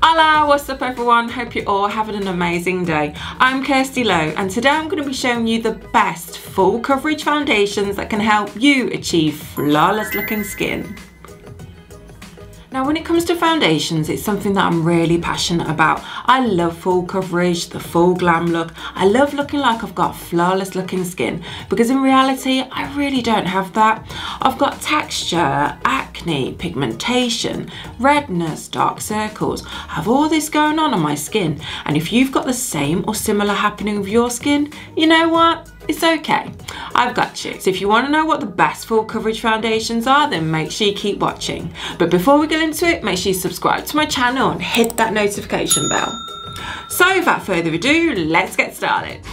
Hola, what's up everyone? Hope you're all having an amazing day. I'm Kirsty Lowe and today I'm going to be showing you the best full coverage foundations that can help you achieve flawless looking skin. Now when it comes to foundations, it's something that I'm really passionate about. I love full coverage, the full glam look. I love looking like I've got flawless looking skin because in reality, I really don't have that. I've got texture, acne, pigmentation, redness, dark circles. I have all this going on my skin. And if you've got the same or similar happening with your skin, you know what? It's okay, I've got you. So if you want to know what the best full coverage foundations are, then make sure you keep watching. But before we get into it, make sure you subscribe to my channel and hit that notification bell. So without further ado, let's get started.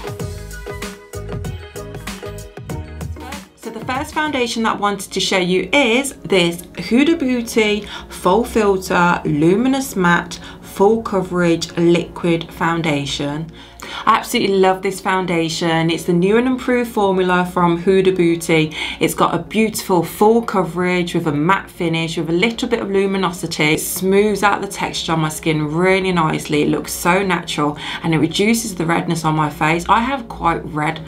So the first foundation that I wanted to show you is this Huda Booty FauxFilter Luminous Matte Full Coverage Liquid Foundation. I absolutely love this foundation. It's the new and improved formula from Huda Booty. It's got a beautiful full coverage with a matte finish with a little bit of luminosity. It smooths out the texture on my skin really nicely. It looks so natural and it reduces the redness on my face. I have quite red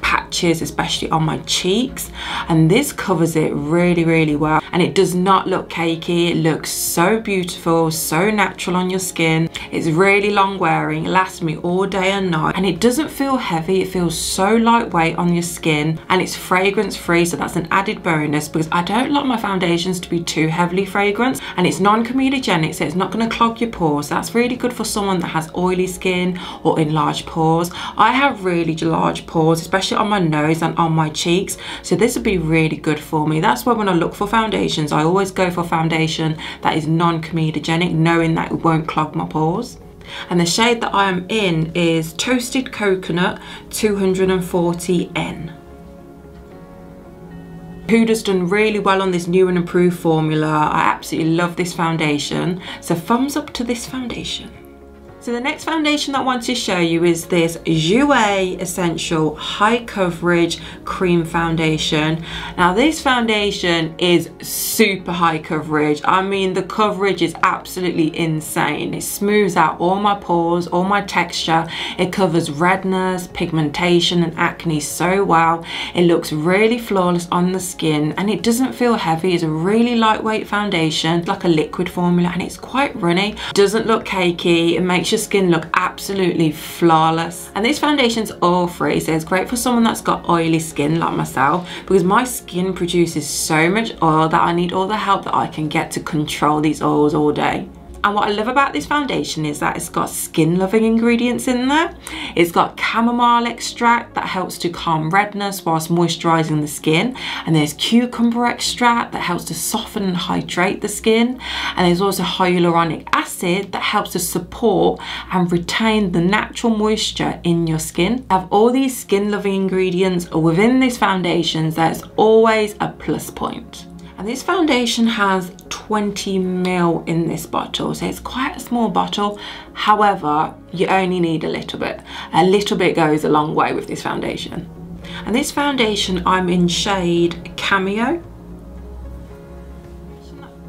patches, especially on my cheeks, and this covers it really well, and it does not look cakey. It looks so beautiful, so natural on your skin. It's really long wearing, it lasts me all day and night, and it doesn't feel heavy. It feels so lightweight on your skin, and it's fragrance free, so that's an added bonus because I don't like my foundations to be too heavily fragranced, and it's non-comedogenic, so it's not going to clog your pores. That's really good for someone that has oily skin or enlarged pores. I have really large pores, especially on my nose and on my cheeks, so this would be really good for me. That's why when I look for foundations, I always go for foundation that is non-comedogenic, knowing that it won't clog my pores. And the shade that I am in is Toasted Coconut 240N. Huda's done really well on this new and improved formula. I absolutely love this foundation, so thumbs up to this foundation. So the next foundation that I want to show you is this Jouer Essential High Coverage Cream Foundation. Now this foundation is super high coverage. I mean, the coverage is absolutely insane. It smooths out all my pores, all my texture. It covers redness, pigmentation and acne so well. It looks really flawless on the skin and it doesn't feel heavy. It's a really lightweight foundation. It's like a liquid formula and it's quite runny. It doesn't look cakey. It makes your skin look absolutely flawless, and this foundation's oil free, so it's great for someone that's got oily skin like myself, because my skin produces so much oil that I need all the help that I can get to control these oils all day. And what I love about this foundation is that it's got skin loving ingredients in there. It's got chamomile extract that helps to calm redness whilst moisturizing the skin. And there's cucumber extract that helps to soften and hydrate the skin. And there's also hyaluronic acid that helps to support and retain the natural moisture in your skin. I have all these skin loving ingredients within this foundation, so it's always a plus point. And this foundation has 20 ml in this bottle, so it's quite a small bottle. However, you only need a little bit. A little bit goes a long way with this foundation. And this foundation, I'm in shade Cameo.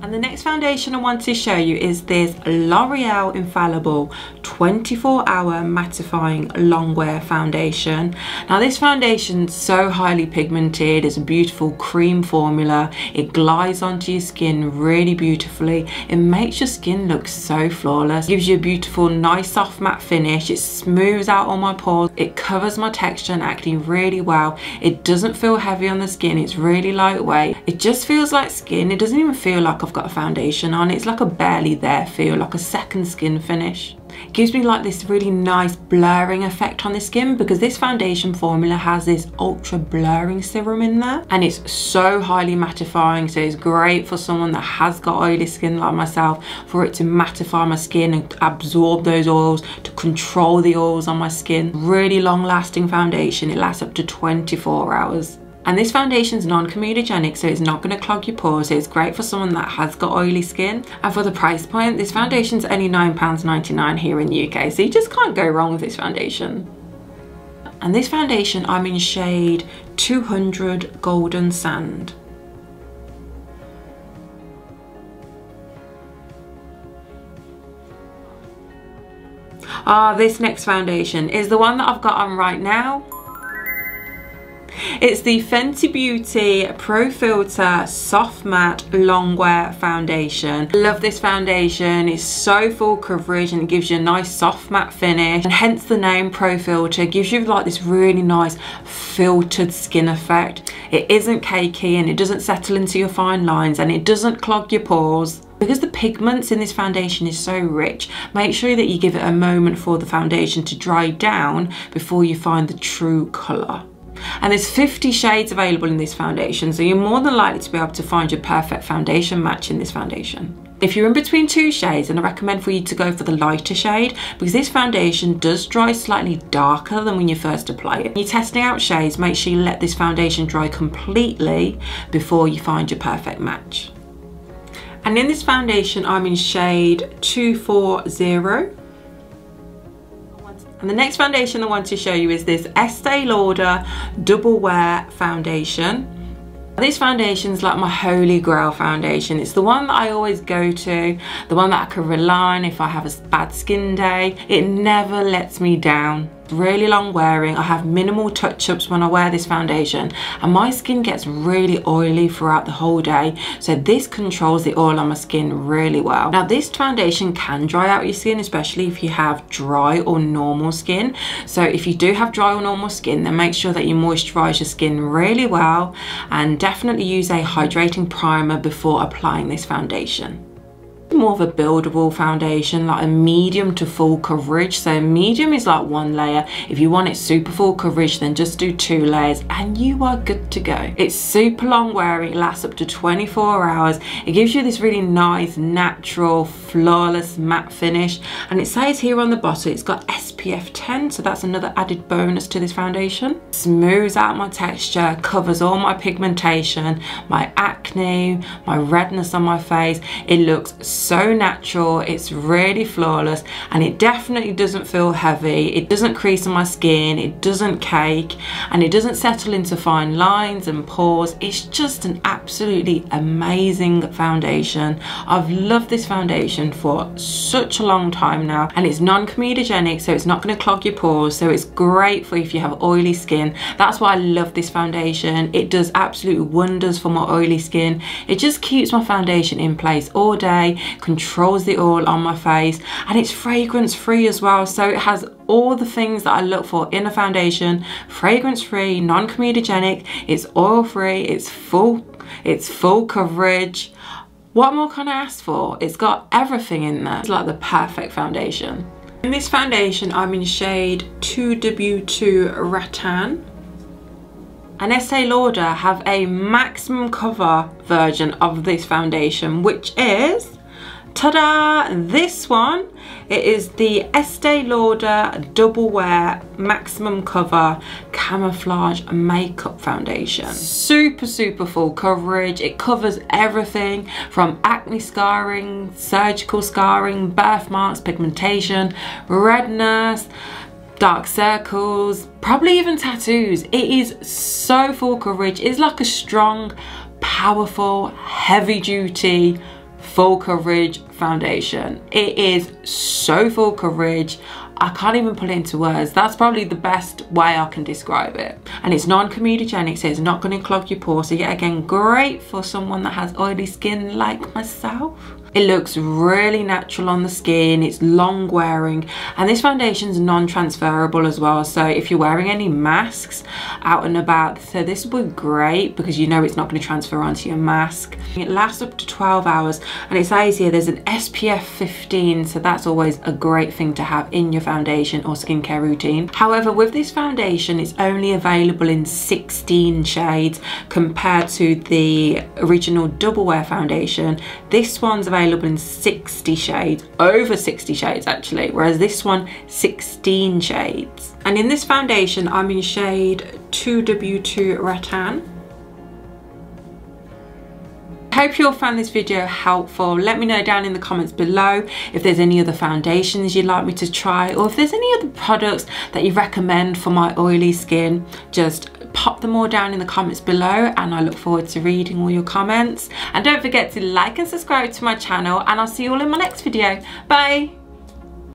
And the next foundation I want to show you is this L'Oreal Infallible 24-hour mattifying longwear foundation. Now this foundation is so highly pigmented. It's a beautiful cream formula. It glides onto your skin really beautifully. It makes your skin look so flawless. It gives you a beautiful, nice, soft matte finish. It smooths out all my pores. It covers my texture and acne really well. It doesn't feel heavy on the skin. It's really lightweight. It just feels like skin. It doesn't even feel like I've got a foundation on. It's like a barely there feel, like a second skin finish. It gives me like this really nice blurring effect on the skin because this foundation formula has this ultra blurring serum in there, and it's so highly mattifying, so it's great for someone that has got oily skin like myself, for it to mattify my skin and absorb those oils, to control the oils on my skin. Really long lasting foundation. It lasts up to 24 hours. And this foundation is non-comedogenic, so it's not going to clog your pores. So it's great for someone that has got oily skin. And for the price point, this foundation is only £9.99 here in the UK, so you just can't go wrong with this foundation. And this foundation, I'm in shade 200 Golden Sand. This next foundation is the one that I've got on right now. It's the Fenty Beauty Pro Filter Soft Matte Longwear Foundation. I love this foundation. It's so full coverage and it gives you a nice soft matte finish, and hence the name Pro Filter. It gives you like this really nice filtered skin effect. It isn't cakey and it doesn't settle into your fine lines and it doesn't clog your pores. Because the pigments in this foundation is so rich, make sure that you give it a moment for the foundation to dry down before you find the true colour. And there's 50 shades available in this foundation, so you're more than likely to be able to find your perfect foundation match in this foundation. If you're in between two shades, then I recommend for you to go for the lighter shade, because this foundation does dry slightly darker than when you first apply it. When you're testing out shades, make sure you let this foundation dry completely before you find your perfect match. And in this foundation, I'm in shade 240. And the next foundation I want to show you is this Este Lauder Double Wear Foundation. This foundation is like my holy grail foundation. It's the one that I always go to, the one that I can rely on if I have a bad skin day. It never lets me down. Really long wearing. I have minimal touch-ups when I wear this foundation, and my skin gets really oily throughout the whole day, so this controls the oil on my skin really well. Now this foundation can dry out your skin, especially if you have dry or normal skin. So if you do have dry or normal skin, then make sure that you moisturize your skin really well, and definitely use a hydrating primer before applying this foundation. More of a buildable foundation, like a medium to full coverage. So medium is like one layer. If you want it super full coverage, then just do 2 layers and you are good to go. It's super long wearing, it lasts up to 24 hours. It gives you this really nice, natural, flawless matte finish, and it says here on the bottle it's got SPF 10, so that's another added bonus to this foundation. Smooths out my texture, covers all my pigmentation, my acne, my redness on my face. It looks so natural, it's really flawless, and it definitely doesn't feel heavy. It doesn't crease on my skin, it doesn't cake, and it doesn't settle into fine lines and pores. It's just an absolutely amazing foundation. I've loved this foundation for such a long time now, and it's non-comedogenic, so it's not going to clog your pores, so it's great for if you have oily skin. That's why I love this foundation. It does absolute wonders for my oily skin. It just keeps my foundation in place all day, controls the oil on my face, and it's fragrance free as well. So it has all the things that I look for in a foundation: fragrance free, non-comedogenic, it's oil free, it's full coverage. What more can I ask for? It's got everything in there. It's like the perfect foundation. In this foundation, I'm in shade 2W2 Rattan. And Este Lauder have a maximum cover version of this foundation, which is, ta-da, this one. It is the Este Lauder Double Wear Maximum Cover Camouflage Makeup Foundation. Super full coverage. It covers everything from acne scarring, surgical scarring, birthmarks, pigmentation, redness, dark circles, probably even tattoos. It is so full coverage. It's like a strong, powerful, heavy duty, full coverage foundation. It is so full coverage. I can't even put it into words. That's probably the best way I can describe it. And it's non-comedogenic, so it's not going to clog your pores. So yet again, great for someone that has oily skin like myself. It looks really natural on the skin, it's long wearing, and this foundation is non-transferable as well. So if you're wearing any masks out and about, so this would be great because you know it's not going to transfer onto your mask. It lasts up to 12 hours, and it says here there's an SPF 15, so that's always a great thing to have in your foundation or skincare routine. However, with this foundation, it's only available in 16 shades compared to the original Double Wear foundation. This one's available in 60 shades, over 60 shades actually, whereas this one 16 shades. And in this foundation, I'm in shade 2W2 Rattan. I hope you all found this video helpful. Let me know down in the comments below if there's any other foundations you'd like me to try, or if there's any other products that you recommend for my oily skin. Just pop them all down in the comments below, and I look forward to reading all your comments. And don't forget to like and subscribe to my channel, and I'll see you all in my next video. Bye.